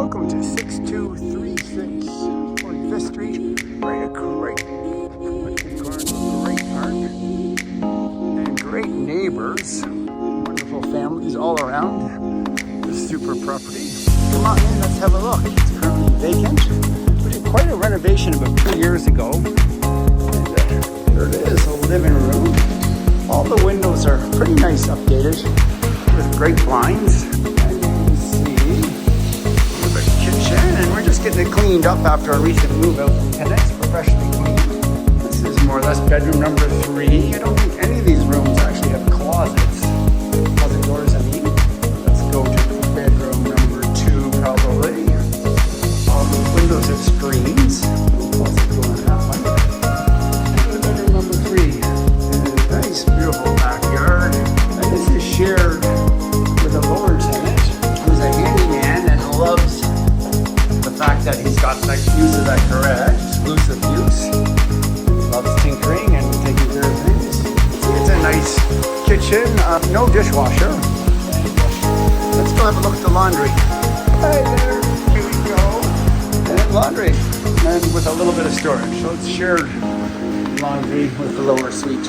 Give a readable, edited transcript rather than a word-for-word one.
Welcome to 6236 45th Street. Right, a great park and great neighbors. Wonderful families all around this super property. Come on in, let's have a look. It's currently vacant. We did quite a renovation about 2 years ago. And there it is, a living room. All the windows are pretty nice, updated with great blinds. And we're just getting it cleaned up after a recent move out from tenants, professionally cleaned. This is more or less bedroom number 3. I don't think any of these rooms actually have closets. Closet doors, I mean. Let's go to bedroom number 2, probably. All the windows have screens. Closet door on that one. And bedroom number 3. And a nice, beautiful backyard. And this is shared with a lower tenant who's a handyman and loves the fact that he's got that use of that garage, exclusive use. He loves tinkering and taking care of things. It's a nice kitchen, no dishwasher. And let's go have a look at the laundry. Hi there, here we go. And laundry, and with a little bit of storage. So it's shared laundry with the lower suite.